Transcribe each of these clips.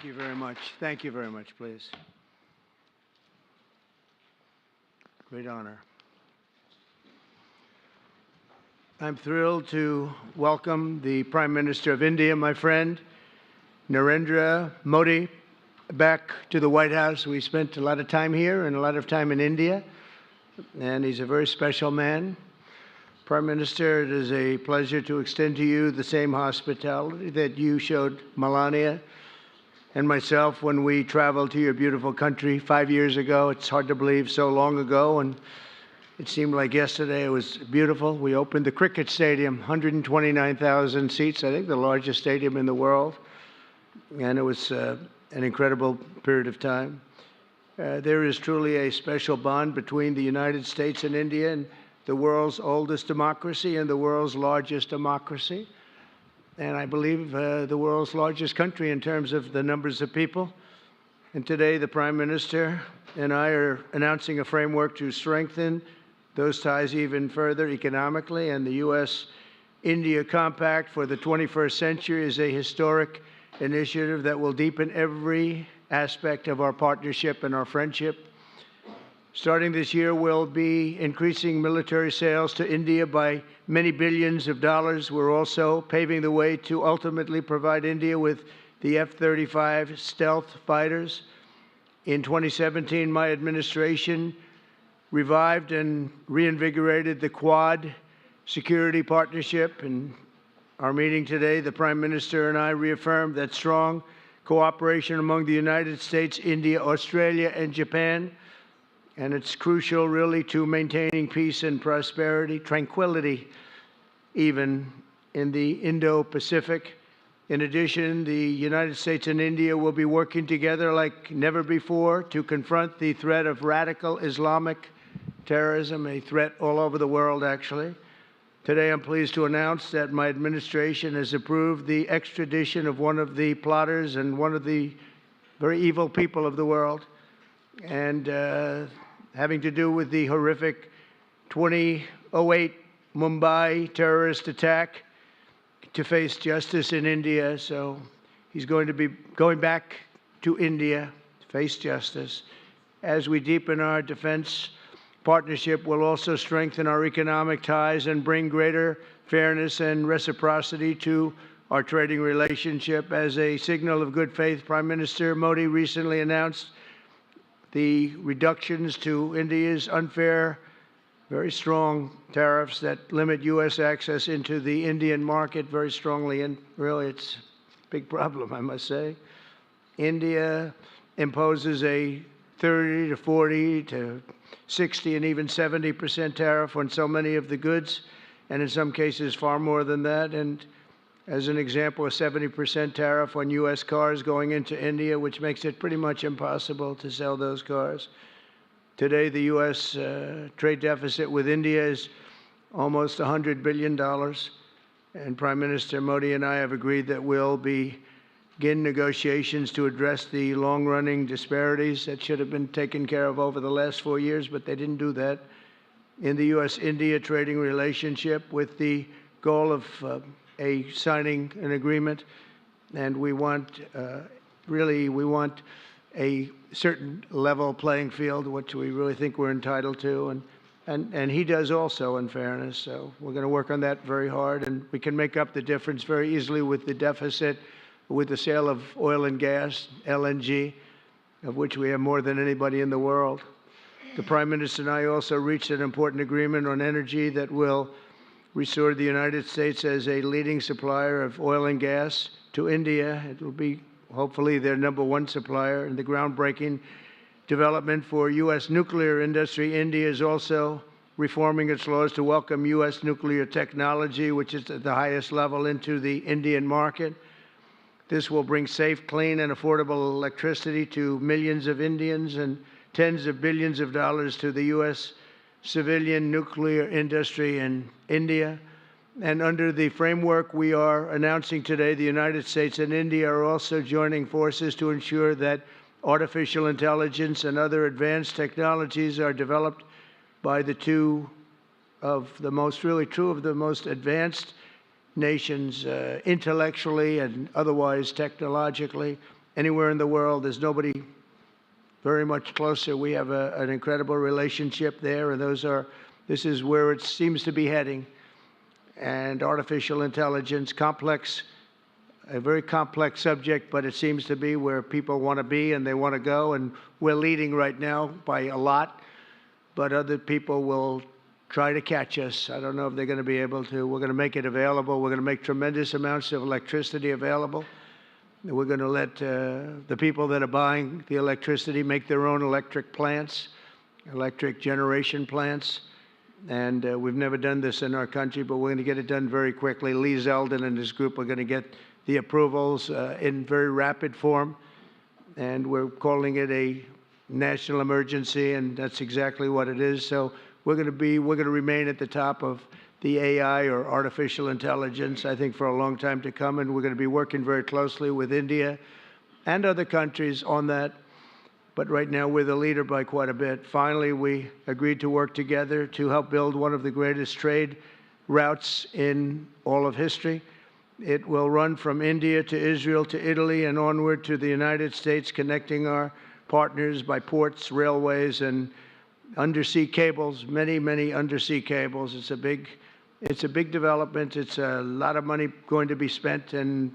Thank you very much. Thank you very much, please. Great honor. I'm thrilled to welcome the Prime Minister of India, my friend, Narendra Modi, back to the White House. We spent a lot of time here and a lot of time in India, and he's a very special man. Prime Minister, it is a pleasure to extend to you the same hospitality that you showed Melania and myself when we traveled to your beautiful country 5 years ago. It's hard to believe, so long ago, and it seemed like yesterday. It was beautiful. We opened the cricket stadium, 129,000 seats, I think the largest stadium in the world, and it was an incredible period of time. There is truly a special bond between the United States and India, and the world's oldest democracy and the world's largest democracy, and I believe the world's largest country in terms of the numbers of people. And today the Prime Minister and I are announcing a framework to strengthen those ties even further economically, and the U.S.-India Compact for the 21st century is a historic initiative that will deepen every aspect of our partnership and our friendship. Starting this year, we'll be increasing military sales to India by many billions of dollars. We're also paving the way to ultimately provide India with the F-35 stealth fighters. In 2017, my administration revived and reinvigorated the Quad security partnership. In our meeting today, the Prime Minister and I reaffirmed that strong cooperation among the United States, India, Australia, and Japan. And it's crucial, really, to maintaining peace and prosperity, tranquility, even in the Indo-Pacific. In addition, the United States and India will be working together like never before to confront the threat of radical Islamic terrorism, a threat all over the world, actually. Today, I'm pleased to announce that my administration has approved the extradition of one of the plotters and one of the very evil people of the world, and having to do with the horrific 2008 Mumbai terrorist attack, to face justice in India. So he's going to be going back to India to face justice. As we deepen our defense partnership, we'll also strengthen our economic ties and bring greater fairness and reciprocity to our trading relationship. As a signal of good faith, Prime Minister Modi recently announced the reductions to India's unfair, very strong tariffs that limit U.S. access into the Indian market very strongly, and really it's a big problem, I must say. India imposes a 30 to 40 to 60 and even 70% tariff on so many of the goods, and in some cases far more than that. And as an example, a 70% tariff on U.S. cars going into India, which makes it pretty much impossible to sell those cars. Today, the U.S. Trade deficit with India is almost $100 billion, and Prime Minister Modi and I have agreed that we'll begin negotiations to address the long-running disparities that should have been taken care of over the last 4 years, but they didn't do that, in the U.S.-India trading relationship, with the goal of signing an agreement. And we want, we want a certain level playing field, which we really think we're entitled to, and he does also, in fairness. So we're going to work on that very hard, and we can make up the difference very easily with the deficit, with the sale of oil and gas, LNG, of which we have more than anybody in the world. The Prime Minister and I also reached an important agreement on energy that will restore the United States as a leading supplier of oil and gas to India. It will be hopefully their #1 supplier. In the groundbreaking development for U.S. nuclear industry, India is also reforming its laws to welcome U.S. nuclear technology, which is at the highest level, into the Indian market. This will bring safe, clean, and affordable electricity to millions of Indians and tens of billions of dollars to the U.S. civilian nuclear industry in India. And under the framework we are announcing today, the United States and India are also joining forces to ensure that artificial intelligence and other advanced technologies are developed by two of the most advanced nations, intellectually and otherwise technologically, anywhere in the world. There's nobody very much closer. We have an incredible relationship there, and this is where it seems to be heading. And artificial intelligence, a very complex subject, but it seems to be where people want to be and they want to go, and we're leading right now by a lot, but other people will try to catch us. I don't know if they're going to be able to. We're going to make it available. We're going to make tremendous amounts of electricity available. We're going to let the people that are buying the electricity make their own electric plants, electric generation plants. And we've never done this in our country, but we're going to get it done very quickly. Lee Zeldin and his group are going to get the approvals in very rapid form. And we're calling it a national emergency, and that's exactly what it is. So we're going to remain at the top of the AI, or artificial intelligence, I think, for a long time to come, and we're going to be working very closely with India and other countries on that. But right now, we're the leader by quite a bit. Finally, we agreed to work together to help build one of the greatest trade routes in all of history. It will run from India to Israel to Italy and onward to the United States, connecting our partners by ports, railways, and undersea cables, many, many undersea cables. It's a big development. It's a lot of money going to be spent, and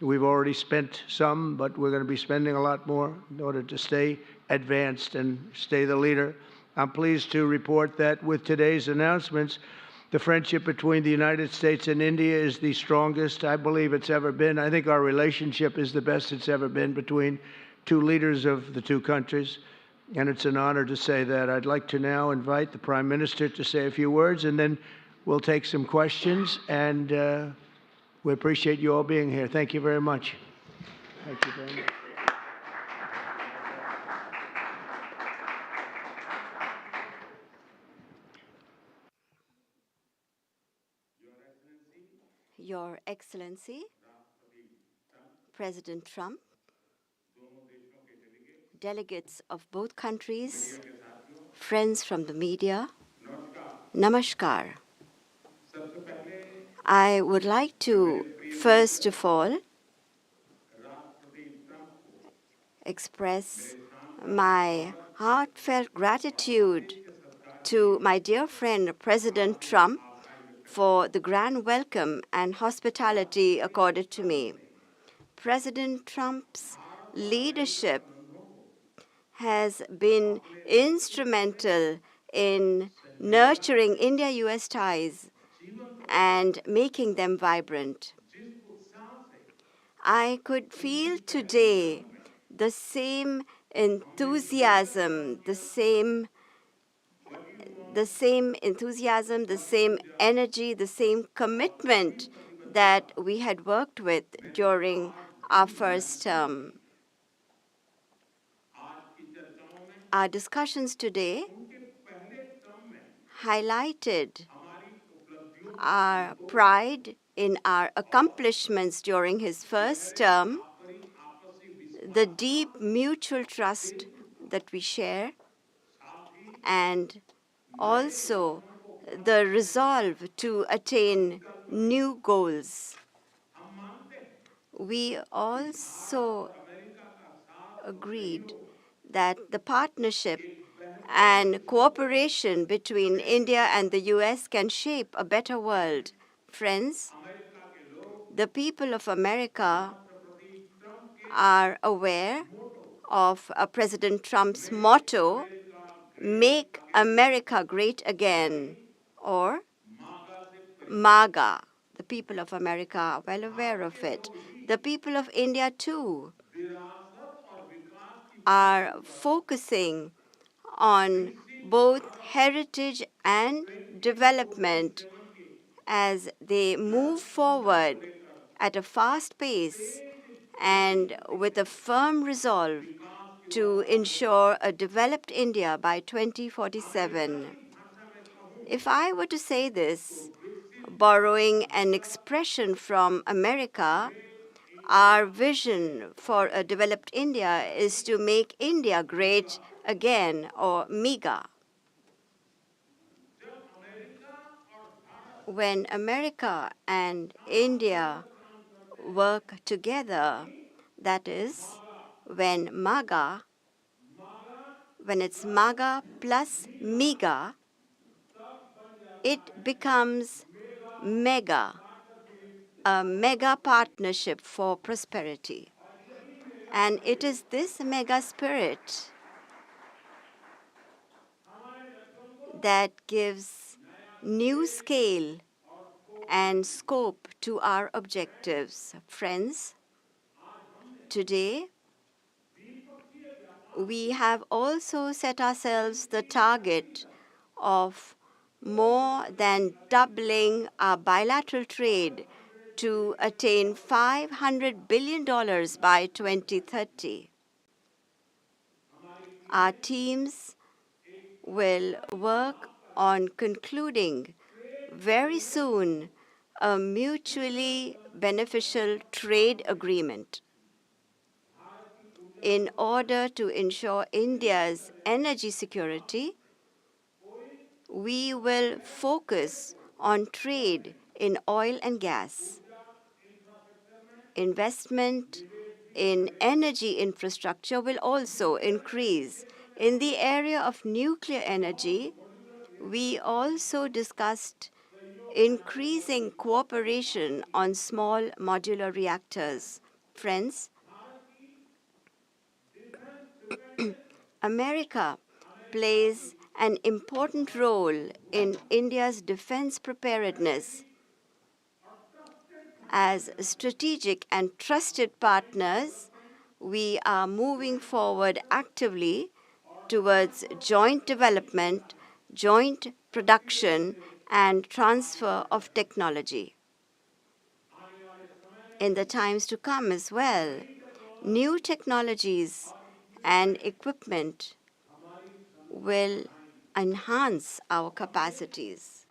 we've already spent some, but we're going to be spending a lot more in order to stay advanced and stay the leader. I'm pleased to report that with today's announcements, the friendship between the United States and India is the strongest I believe it's ever been. I think our relationship is the best it's ever been between two leaders of the two countries, and it's an honor to say that. I'd like to now invite the Prime Minister to say a few words, and then we'll take some questions, and we appreciate you all being here. Thank you very much. Thank you very much. Your Excellency, President Trump, delegates of both countries, friends from the media, Namaskar. I would like to, first of all, express my heartfelt gratitude to my dear friend, President Trump, for the grand welcome and hospitality accorded to me. President Trump's leadership has been instrumental in nurturing India-US ties and making them vibrant. I could feel today the same enthusiasm, the same enthusiasm, the same energy, the same commitment that we had worked with during our first term. Our discussions today highlighted our pride in our accomplishments during his first term, the deep mutual trust that we share, and also the resolve to attain new goals. We also agreed that the partnership and cooperation between India and the US can shape a better world. Friends, the people of America are aware of President Trump's motto, "Make America Great Again," or MAGA. The people of America are well aware of it. The people of India, too, are focusing on both heritage and development as they move forward at a fast pace and with a firm resolve to ensure a developed India by 2047. If I were to say this, borrowing an expression from America, our vision for a developed India is to make India great again, or MEGA. When America and India work together, that is, when it's MAGA plus MEGA, it becomes mega, a mega partnership for prosperity. And it is this mega spirit that gives new scale and scope to our objectives. Friends, today we have also set ourselves the target of more than doubling our bilateral trade to attain $500 billion by 2030. Our teams will work on concluding very soon a mutually beneficial trade agreement in order to ensure India's energy security. We will focus on trade in oil and gas, investment in energy infrastructure will also increase. In the area of nuclear energy, we also discussed increasing cooperation on small modular reactors. Friends, America plays an important role in India's defense preparedness. As strategic and trusted partners, we are moving forward actively towards joint development, joint production, and transfer of technology. In the times to come as well, new technologies and equipment will enhance our capacities.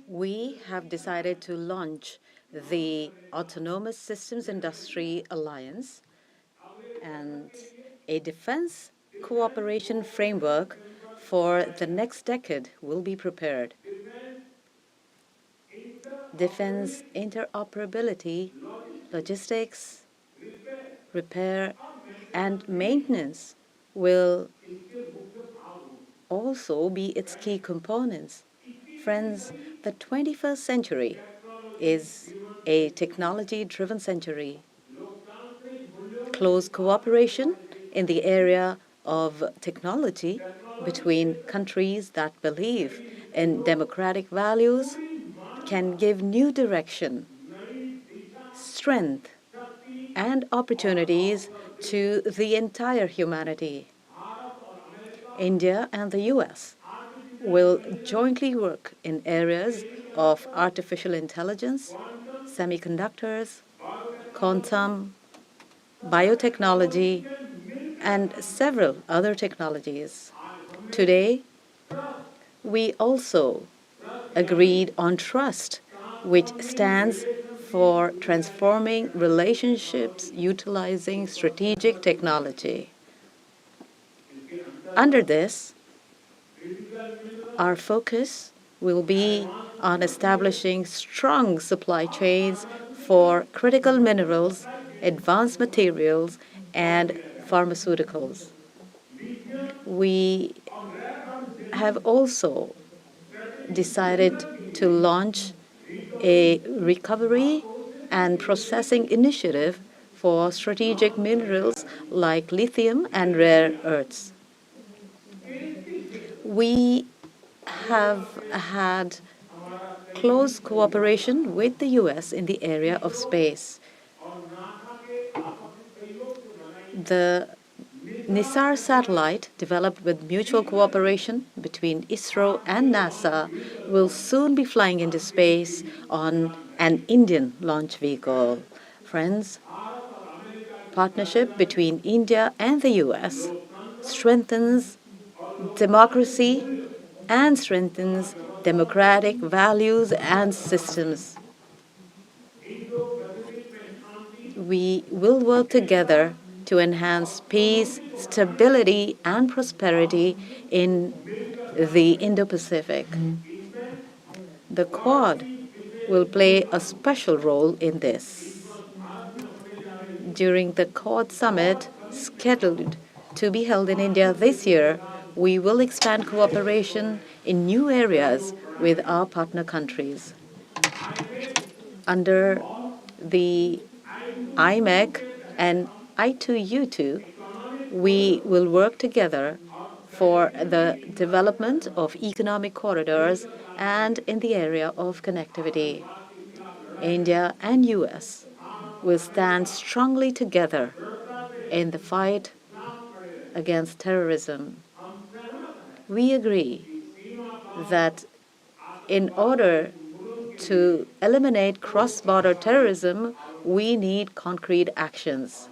We have decided to launch the Autonomous Systems Industry Alliance, and a defense cooperation framework for the next decade will be prepared. Defense interoperability, logistics, repair, and maintenance will also be its key components. Friends, the 21st century is a technology-driven century. Close cooperation in the area of technology between countries that believe in democratic values can give new direction, strength, and opportunities to the entire humanity. India and the US will jointly work in areas of artificial intelligence, semiconductors, quantum, biotechnology, and several other technologies. Today, we also agreed on trust, which stands for transforming relationships utilizing strategic technology. Under this, our focus will be on establishing strong supply chains for critical minerals, advanced materials, and pharmaceuticals. We have also decided to launch a recovery and processing initiative for strategic minerals like lithium and rare earths. We have had close cooperation with the US in the area of space. The NISAR satellite, developed with mutual cooperation between ISRO and NASA, will soon be flying into space on an Indian launch vehicle. Friends, partnership between India and the US strengthens democracy and strengthens democratic values and systems. We will work together to enhance peace, stability, and prosperity in the Indo-Pacific. The Quad will play a special role in this. during the Quad Summit scheduled to be held in India this year, we will expand cooperation in new areas with our partner countries. Under the IMEC and I2U2, we will work together for the development of economic corridors and in the area of connectivity. India and US will stand strongly together in the fight against terrorism. We agree that in order to eliminate cross-border terrorism, we need concrete actions.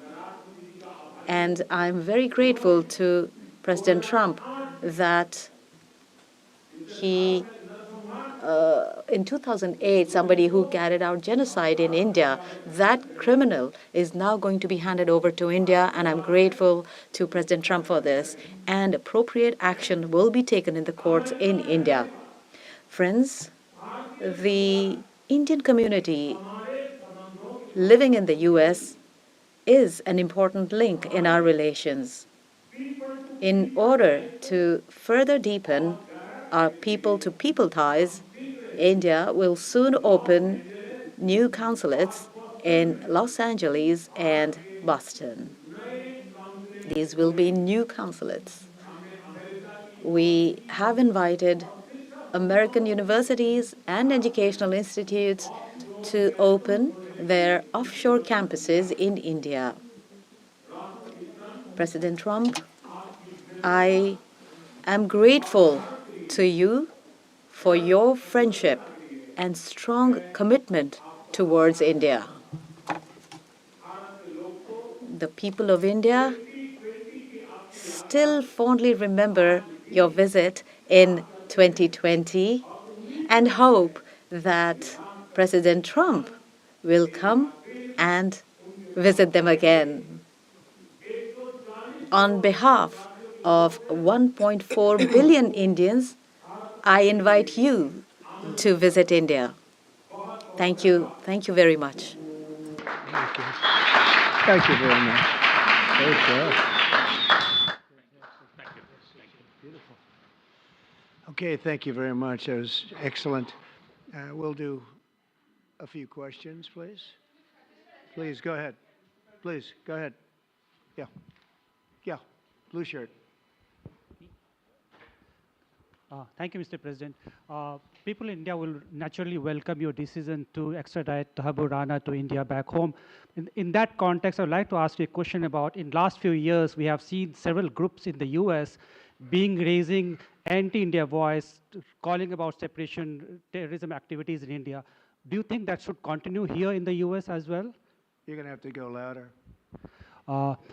And I'm very grateful to President Trump that he, in 2008, somebody who carried out genocide in India, that criminal is now going to be handed over to India, and I'm grateful to President Trump for this. And appropriate action will be taken in the courts in India. Friends, the Indian community living in the US is an important link in our relations. In order to further deepen our people-to-people ties, India will soon open new consulates in Los Angeles and Boston. These will be new consulates. We have invited American universities and educational institutes to open their offshore campuses in India. President Trump, I am grateful to you for your friendship and strong commitment towards India. The people of India still fondly remember your visit in 2020 and hope that President Trump will come and visit them again. On behalf of 1.4 billion Indians, I invite you to visit India. Thank you. Thank you very much. Thank you. Thank you very much. Great job. Beautiful. Okay, thank you very much. That was excellent. We'll do a few questions, please. Please, go ahead. Please, go ahead. Yeah. Yeah, blue shirt. Thank you, Mr. President. People in India will naturally welcome your decision to extradite Thakur Rana to India back home. In that context, I would like to ask you a question about, in last few years, we have seen several groups in the US raising anti-India voice, calling about separation, terrorism activities in India. Do you think that should continue here in the US as well? You're going to have to go louder.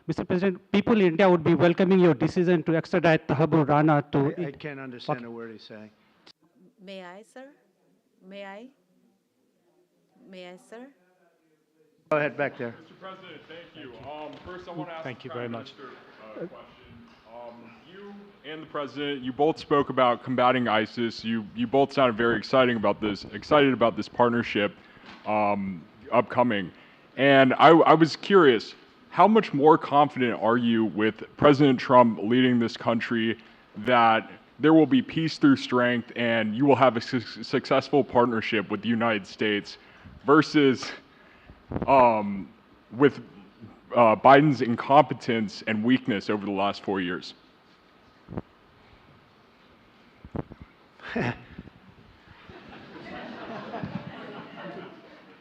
Mr. President, people in India would be welcoming your decision to extradite Thakur Rana to... I can't understand a word he's saying. May I, sir? May I? May I, sir? Go ahead, back there. Mr. President, thank you. First, I want to ask Thank you the very Prime much. Minister a question. You and the President, you both spoke about combating ISIS. You both sounded very excited about this partnership upcoming. And I was curious, how much more confident are you with President Trump leading this country that there will be peace through strength and you will have a successful partnership with the United States versus with Biden's incompetence and weakness over the last 4 years?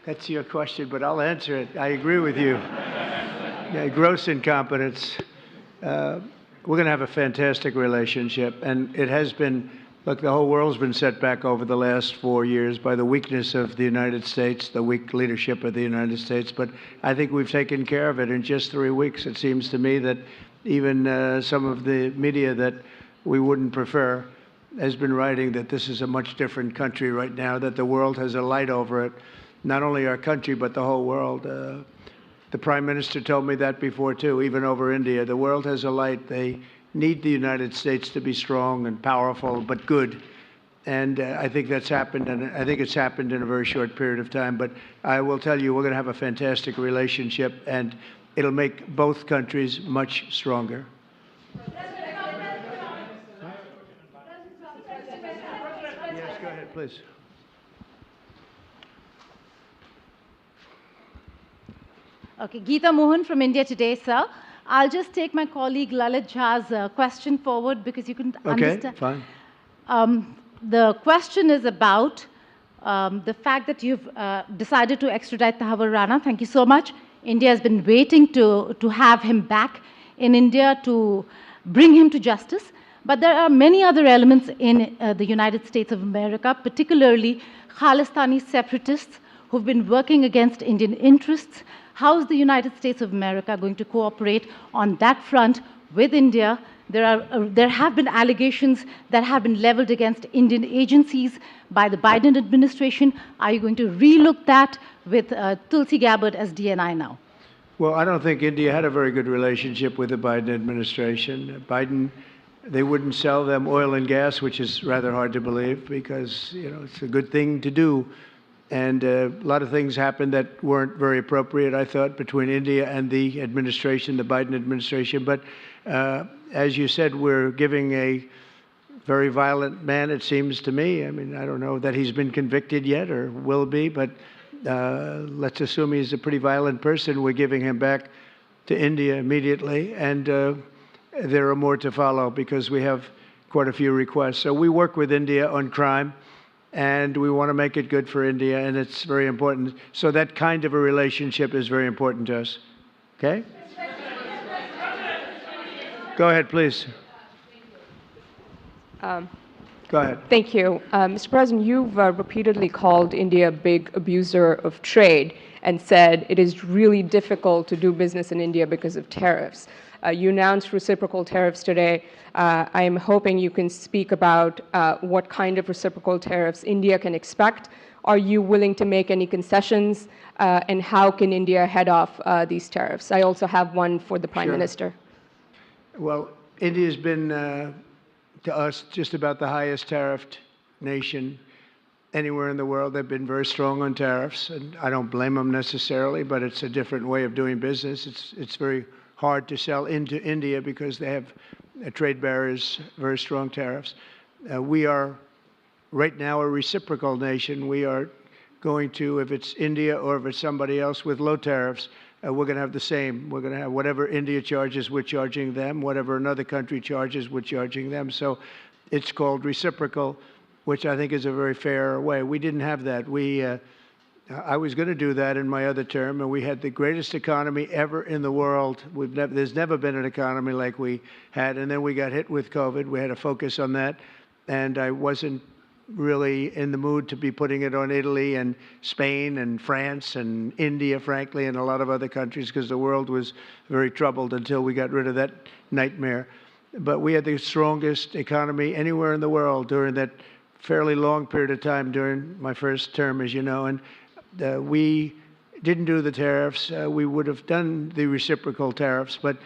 That's your question, but I'll answer it. I agree with you. Yeah, gross incompetence. We're going to have a fantastic relationship, and it has been. Look, the whole world's been set back over the last 4 years by the weakness of the United States, the weak leadership of the United States. But I think we've taken care of it in just 3 weeks. It seems to me that even some of the media that we wouldn't prefer has been writing that this is a much different country right now, that the world has a light over it, not only our country, but the whole world. The Prime Minister told me that before, too, even over India. The world has a light. They need the United States to be strong and powerful, but good. And I think that's happened, and I think it's happened in a very short period of time. But I will tell you, we're going to have a fantastic relationship. And it'll make both countries much stronger. Yes, go ahead, please. Okay, Geeta Mohan from India Today, sir. I'll just take my colleague Lalit Jha's question forward because you couldn't understand. Okay, fine. The question is about the fact that you've decided to extradite Thakur Rana. Thank you so much. India has been waiting to have him back in India to bring him to justice. But there are many other elements in the United States of America, particularly Khalistani separatists who've been working against Indian interests. How is the United States of America going to cooperate on that front with India? There have been allegations that have been leveled against Indian agencies by the Biden administration. Are you going to relook that with Tulsi Gabbard as DNI now? Well, I don't think India had a very good relationship with the Biden administration. They wouldn't sell them oil and gas, which is rather hard to believe because, it's a good thing to do. And a lot of things happened that weren't very appropriate, I thought, between India and the administration, the Biden administration. But as you said, we're giving a very violent man, it seems to me. I mean, I don't know that he's been convicted yet or will be, but let's assume he's a pretty violent person. We're giving him back to India immediately. And there are more to follow because we have quite a few requests. So we work with India on crime. And we want to make it good for India, and it's very important. So that kind of a relationship is very important to us. Okay? Go ahead, please. Go ahead. Thank you. Mr. President, you've repeatedly called India a big abuser of trade and said it is really difficult to do business in India because of tariffs. You announced reciprocal tariffs today. I am hoping you can speak about what kind of reciprocal tariffs India can expect. Are you willing to make any concessions? And how can India head off these tariffs? I also have one for the Prime Minister. Well, India's been, to us, just about the highest tariffed nation anywhere in the world. They've been very strong on tariffs, and I don't blame them necessarily, but it's a different way of doing business. It's very hard to sell into India because they have trade barriers, very strong tariffs. We are right now a reciprocal nation. We are going to, if it's India or if it's somebody else with low tariffs, we're going to have the same. We're going to have whatever India charges, we're charging them. Whatever another country charges, we're charging them. So it's called reciprocal, which I think is a very fair way. We didn't have that. I was going to do that in my other term, and we had the greatest economy ever in the world. There's never been an economy like we had, and then we got hit with COVID. We had to focus on that, and I wasn't really in the mood to be putting it on Italy and Spain and France and India, frankly, and a lot of other countries because the world was very troubled until we got rid of that nightmare. But we had the strongest economy anywhere in the world during that fairly long period of time during my first term, as you know, and we didn't do the tariffs. We would have done the reciprocal tariffs, but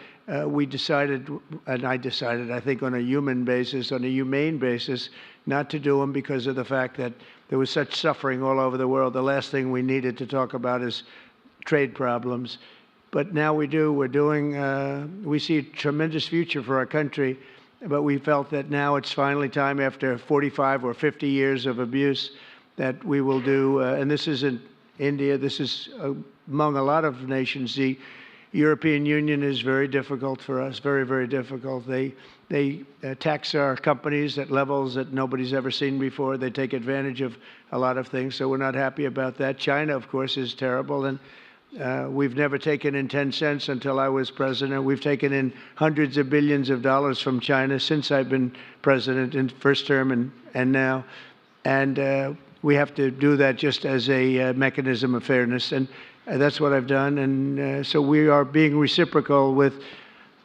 we decided, and I decided, I think on a human basis, on a humane basis, not to do them because of the fact that there was such suffering all over the world. The last thing we needed to talk about is trade problems. But now we do. We're doing, we see a tremendous future for our country, but we felt that now it's finally time after 45 or 50 years of abuse that we will do, and this isn't India, this is among a lot of nations. The European Union is very difficult for us, very, very difficult. They tax our companies at levels that nobody's ever seen before. They take advantage of a lot of things, so we're not happy about that. China, of course, is terrible, and we've never taken in 10 cents until I was president. We've taken in hundreds of billions of dollars from China since I've been president in first term and now. And we have to do that just as a mechanism of fairness. And that's what I've done. And so we are being reciprocal with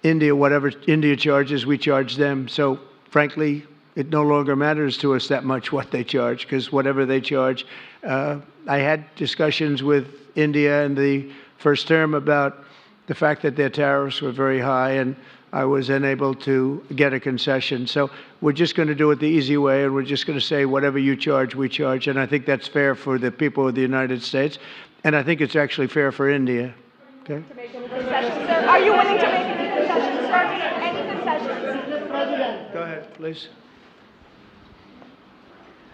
India. Whatever India charges, we charge them. So frankly, it no longer matters to us that much what they charge, because whatever they charge, I had discussions with India in the first term about the fact that their tariffs were very high, and I was unable to get a concession. So we're just going to do it the easy way, and we're just going to say whatever you charge, we charge. And I think that's fair for the people of the United States, and I think it's actually fair for India. Okay? Are you willing to make any concessions, sir? Any concessions? Go ahead, please.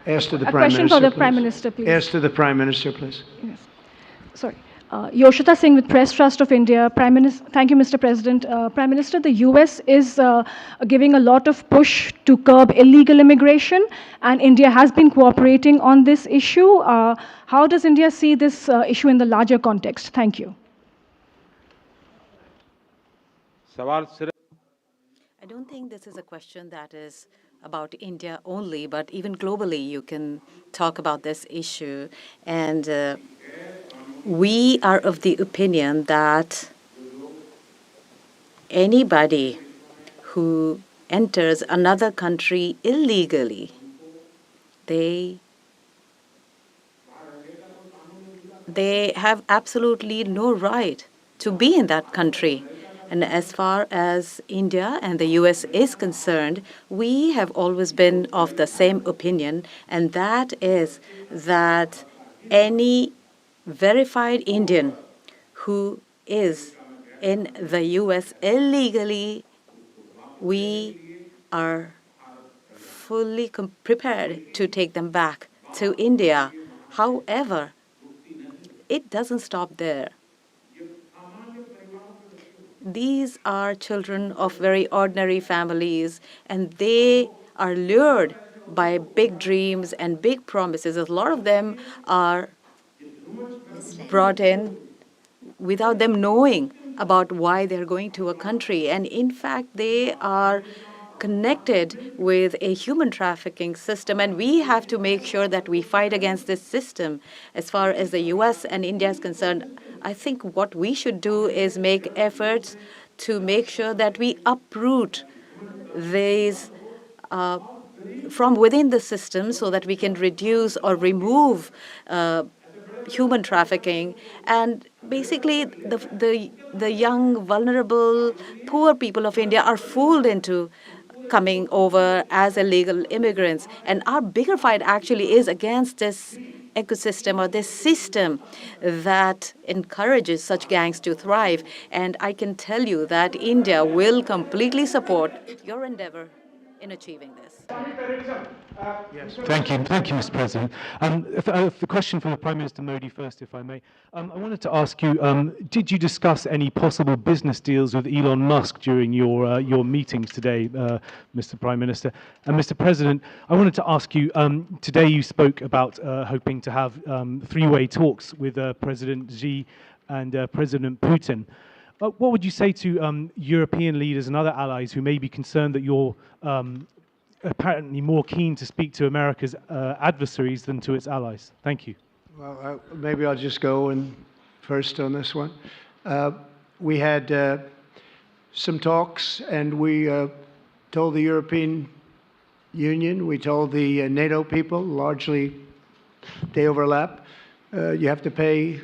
Ask to the A Prime question Minister, for the please. Prime Minister, please. Ask to the Prime Minister, please. Yes. Sorry. Yoshita Singh with Press Trust of India. Prime Minister, thank you, Mr. President. Prime Minister, the US is giving a lot of push to curb illegal immigration, and India has been cooperating on this issue. How does India see this issue in the larger context? Thank you. I don't think this is a question that is about India only, but even globally, you can talk about this issue. And we are of the opinion that anybody who enters another country illegally, they have absolutely no right to be in that country. And as far as India and the US is concerned, we have always been of the same opinion, and that is that any verified Indian who is in the US illegally, we are fully prepared to take them back to India. However, it doesn't stop there. These are children of very ordinary families, and they are lured by big dreams and big promises. A lot of them are brought in without them knowing about why they're going to a country. And in fact, they are connected with a human trafficking system, and we have to make sure that we fight against this system. As far as the US and India is concerned, I think what we should do is make efforts to make sure that we uproot these from within the system so that we can reduce or remove human trafficking. And basically, the young, vulnerable, poor people of India are fooled into coming over as illegal immigrants. And our bigger fight actually is against this ecosystem or this system that encourages such gangs to thrive. And I can tell you that India will completely support your endeavor in achieving this. Thank you, Mr. President. The question for the Prime Minister Modi first, if I may. I wanted to ask you, did you discuss any possible business deals with Elon Musk during your meetings today, Mr. Prime Minister? And Mr. President, I wanted to ask you, today you spoke about hoping to have three-way talks with President Xi and President Putin. What would you say to European leaders and other allies who may be concerned that you're apparently more keen to speak to America's adversaries than to its allies? Thank you. Well, maybe I'll just go in first on this one. We had some talks, and we told the European Union, we told the NATO people, largely they overlap, you have to pay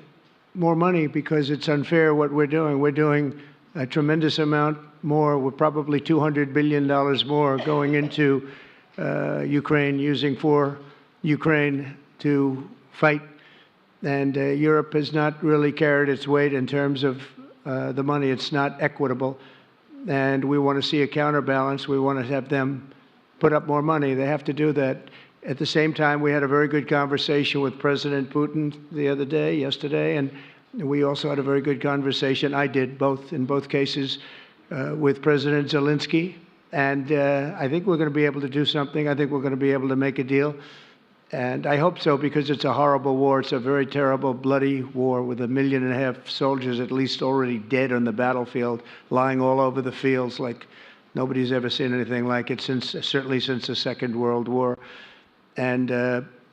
more money because it's unfair what we're doing. We're doing a tremendous amount more. We're probably $200 billion more going into Ukraine, using for Ukraine to fight. And Europe has not really carried its weight in terms of the money. It's not equitable. And we want to see a counterbalance. We want to have them put up more money. They have to do that. At the same time, we had a very good conversation with President Putin yesterday, and we also had a very good conversation. I did in both cases, with President Zelensky. And I think we're going to be able to do something. I think we're going to be able to make a deal. And I hope so, because it's a horrible war. It's a very terrible, bloody war with 1.5 million soldiers at least already dead on the battlefield, lying all over the fields like nobody's ever seen anything like it, certainly since the Second World War. And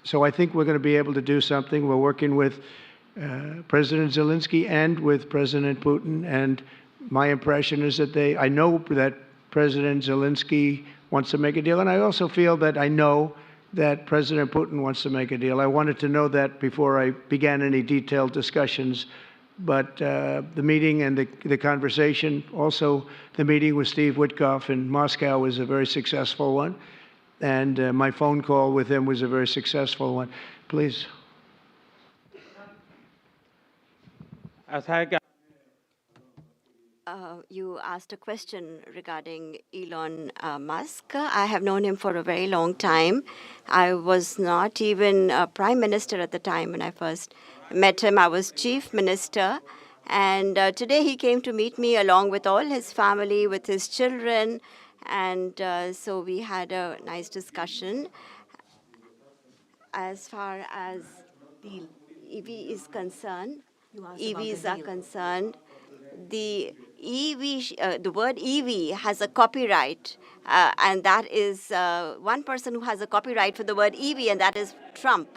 so I think we're going to be able to do something. We're working with President Zelensky and with President Putin. And my impression is that I know that President Zelensky wants to make a deal. And I also feel that I know that President Putin wants to make a deal. I wanted to know that before I began any detailed discussions. But the meeting and the conversation, also the meeting with Steve Witkoff in Moscow, was a very successful one. And my phone call with him was a very successful one. Please. You asked a question regarding Elon Musk. I have known him for a very long time. I was not even a prime minister at the time when I first met him. I was chief minister. And today he came to meet me along with all his family, with his children. And so we had a nice discussion. As far as the EV is concerned, EVs are concerned, the the word EV has a copyright, and that is one person who has a copyright for the word EV, and that is Trump.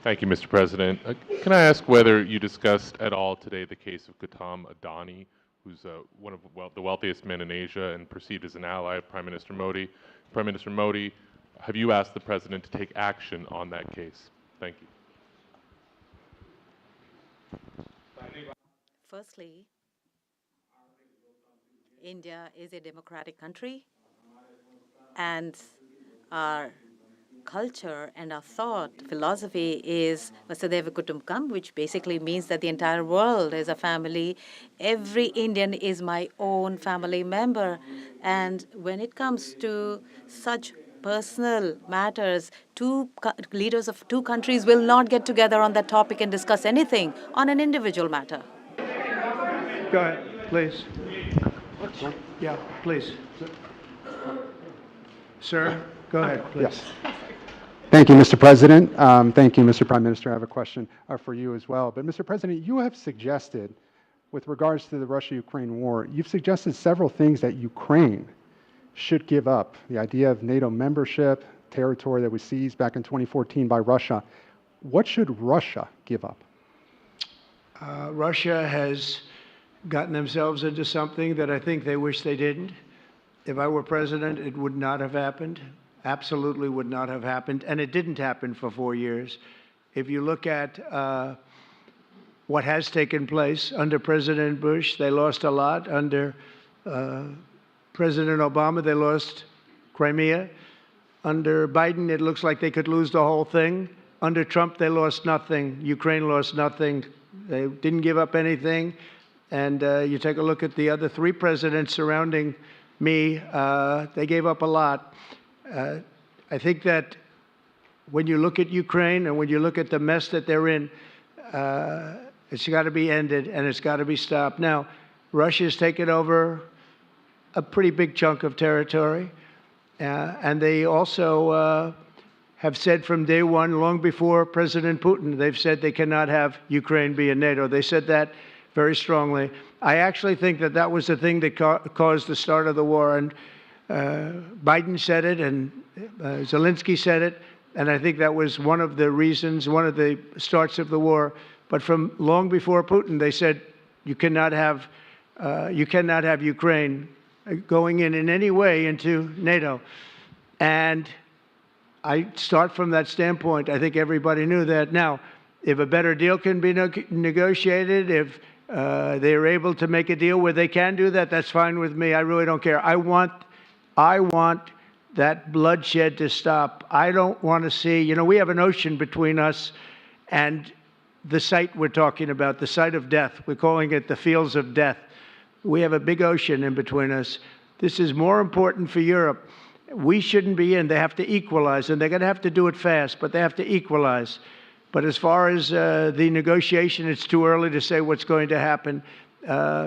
Thank you, Mr. President. Can I ask whether you discussed at all today the case of Gautam Adani, who's one of the wealthiest men in Asia and perceived as an ally of Prime Minister Modi? Prime Minister Modi, have you asked the President to take action on that case? Thank you. Firstly, India is a democratic country, and our culture and our thought philosophy is Vasudhaiva Kutumbakam, which basically means that the entire world is a family. Every Indian is my own family member. And when it comes to such personal matters, leaders of two countries will not get together on that topic and discuss anything on an individual matter. Go ahead, please. Yeah, please. Sir, go ahead, please. Yes. Thank you, Mr. President. Thank you, Mr. Prime Minister. I have a question for you as well. But, Mr. President, you have suggested, with regards to the Russia-Ukraine war, you've suggested several things that Ukraine should give up. The idea of NATO membership, territory that was seized back in 2014 by Russia. What should Russia give up? Russia has gotten themselves into something that I think they wish they didn't. If I were president, it would not have happened. Absolutely would not have happened. And it didn't happen for 4 years. If you look at what has taken place under President Bush, they lost a lot. Under President Obama, they lost Crimea. Under Biden, it looks like they could lose the whole thing. Under Trump, they lost nothing. Ukraine lost nothing. They didn't give up anything. And you take a look at the other 3 presidents surrounding me, they gave up a lot. I think that when you look at Ukraine and when you look at the mess that they're in, it's got to be ended and it's got to be stopped. Now, Russia's taken over a pretty big chunk of territory, and they also have said from day one, long before President Putin, they've said they cannot have Ukraine be in NATO. They said that very strongly. I actually think that that was the thing that caused the start of the war, and Biden said it, and Zelensky said it, and I think that was one of the reasons, one of the starts of the war. But from long before Putin, they said you cannot have Ukraine going in any way into NATO. And I start from that standpoint. I think everybody knew that. Now, if a better deal can be negotiated, if they are able to make a deal where they can do that, that's fine with me. I really don't care. I want that bloodshed to stop. I don't want to see, we have an ocean between us and the site we're talking about, the site of death. We're calling it the fields of death. We have a big ocean in between us. This is more important for Europe. We shouldn't be in. They have to equalize, and they're going to have to do it fast, but they have to equalize. But as far as the negotiation, it's too early to say what's going to happen.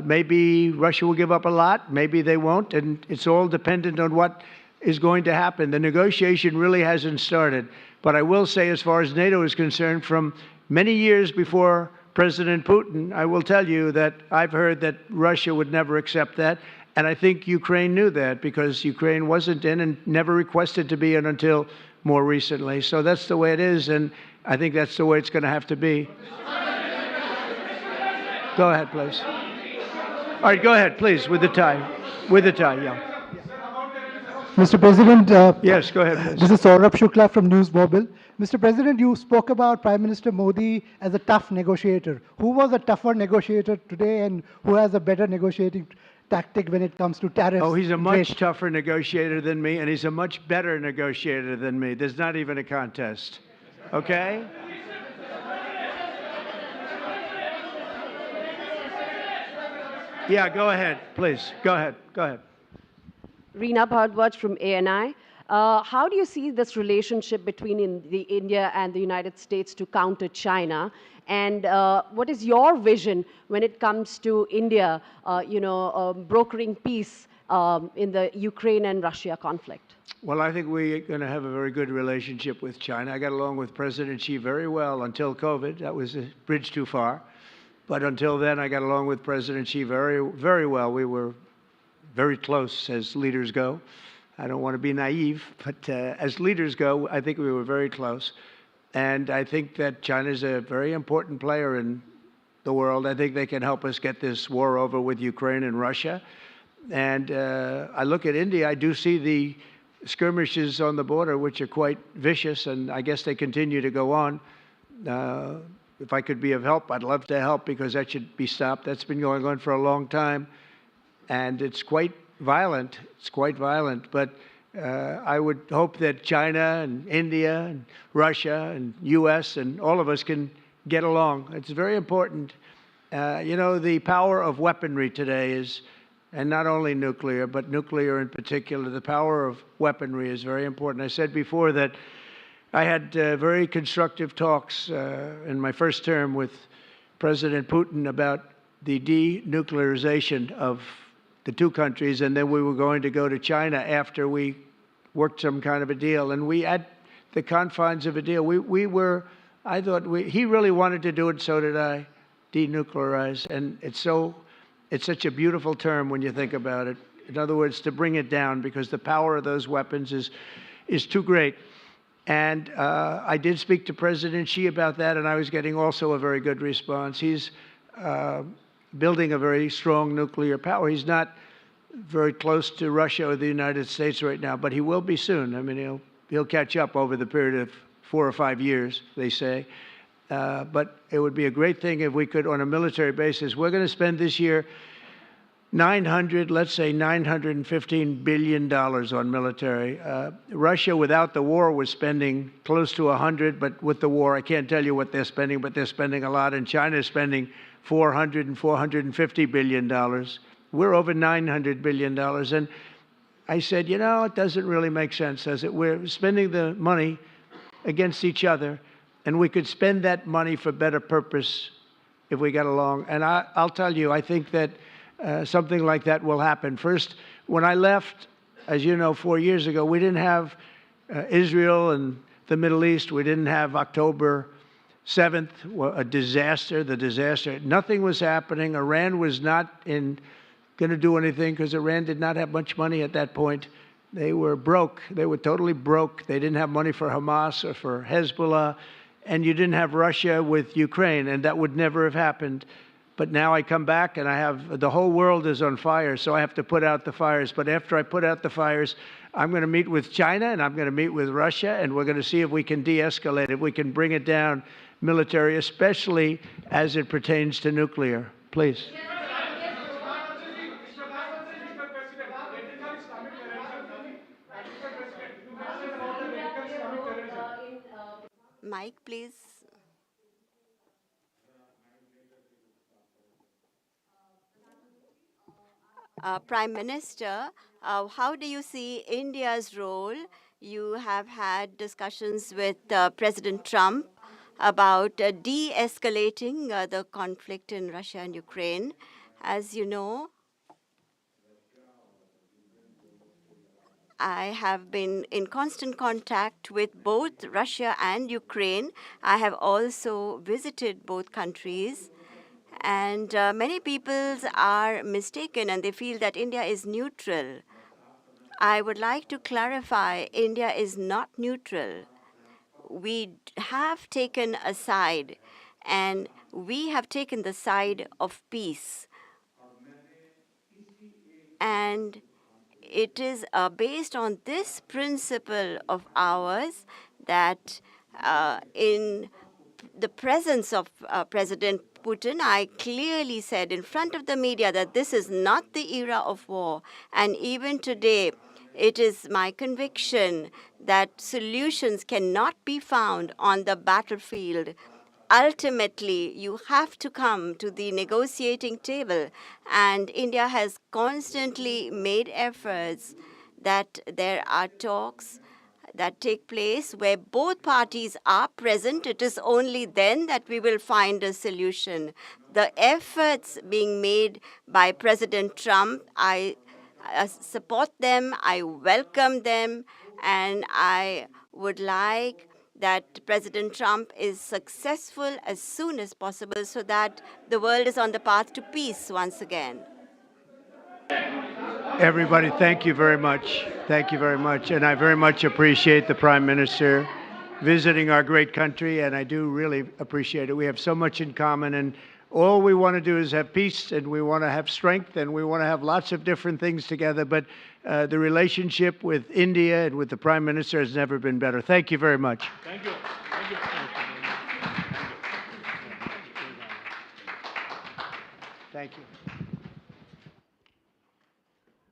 Maybe Russia will give up a lot. Maybe they won't. And it's all dependent on what is going to happen. The negotiation really hasn't started. But I will say, as far as NATO is concerned, from many years before President Putin, I will tell you that I've heard that Russia would never accept that. And I think Ukraine knew that, because Ukraine wasn't in and never requested to be in until more recently. So that's the way it is. And I think that's the way it's going to have to be. Go ahead, please. All right, go ahead, please, with the tie. With the tie, yeah. Mr. President, yes, go ahead, please. This is Saurabh Shukla from News Mobile. Mr. President, you spoke about Prime Minister Modi as a tough negotiator. Who was a tougher negotiator today, and who has a better negotiating tactic when it comes to tariffs. Oh, he's a and much trade. tougher negotiator than me, and he's a much better negotiator than me. There's not even a contest. Okay? Yeah, go ahead, please. Go ahead. Go ahead. Reena Bhardwaj from ANI. How do you see this relationship between India and the United States to counter China? And what is your vision when it comes to India, brokering peace in the Ukraine and Russia conflict? Well, I think we're going to have a very good relationship with China. I got along with President Xi very well until COVID. That was a bridge too far. But until then, I got along with President Xi very, very well. We were very close as leaders go. I don't want to be naive, but as leaders go, I think we were very close. And I think that China is a very important player in the world. I think they can help us get this war over with Ukraine and Russia. And I look at India, I do see the skirmishes on the border, which are quite vicious, and I guess they continue to go on. If I could be of help, I'd love to help because that should be stopped. That's been going on for a long time. And it's quite violent. It's quite violent. But I would hope that China and India and Russia and U.S. and all of us can get along. It's very important. The power of weaponry today is, and not only nuclear, but nuclear in particular, the power of weaponry is very important. I said before that I had very constructive talks in my first term with President Putin about the denuclearization of the two countries, and then we were going to go to China after we worked some kind of a deal. And we, at the confines of a deal, he really wanted to do it, so did I, denuclearize. And it's such a beautiful term when you think about it. In other words, to bring it down, because the power of those weapons is too great. And I did speak to President Xi about that, and I was getting also a very good response. He's building a very strong nuclear power. He's not very close to Russia or the United States right now, but he will be soon. I mean, he'll catch up over the period of 4 or 5 years, they say. But it would be a great thing if we could, on a military basis. We're going to spend this year let's say $915 billion on military. Russia, without the war, was spending close to 100, but with the war, I can't tell you what they're spending, but they're spending a lot. And China is spending $400 and $450 billion. We're over $900 billion. And I said, it doesn't really make sense, does it? We're spending the money against each other, and we could spend that money for better purpose if we got along. And I'll tell you, I think that something like that will happen. First, when I left, as you know, 4 years ago, we didn't have Israel and the Middle East. We didn't have October 7th, a disaster, the disaster. Nothing was happening. Iran was not going to do anything because Iran did not have much money at that point. They were broke. They were totally broke. They didn't have money for Hamas or for Hezbollah. And you didn't have Russia with Ukraine, and that would never have happened. But now I come back and the whole world is on fire, so I have to put out the fires. But after I put out the fires, I'm going to meet with China and I'm going to meet with Russia, and we're going to see if we can de-escalate, if we can bring it down military, especially as it pertains to nuclear. Please. Mike, please. Prime Minister, how do you see India's role? You have had discussions with President Trump about de-escalating the conflict in Russia and Ukraine. As you know, I have been in constant contact with both Russia and Ukraine. I have also visited both countries. And many people are mistaken and they feel that India is neutral. I would like to clarify, India is not neutral. We have taken a side, and we have taken the side of peace. And it is based on this principle of ours that in the presence of President Putin, I clearly said in front of the media that this is not the era of war. And even today, it is my conviction that solutions cannot be found on the battlefield. Ultimately, you have to come to the negotiating table, and India has constantly made efforts that there are talks that take place where both parties are present. It is only then that we will find a solution. The efforts being made by President Trump, I support them, I welcome them, and I would like that President Trump is successful as soon as possible so that the world is on the path to peace once again. Everybody, thank you very much. Thank you very much. And I very much appreciate the Prime Minister visiting our great country, and I do really appreciate it. We have so much in common, and all we want to do is have peace, and we want to have strength, and we want to have lots of different things together. But the relationship with India and with the Prime Minister has never been better. Thank you very much. Thank you. Thank you. Thank you.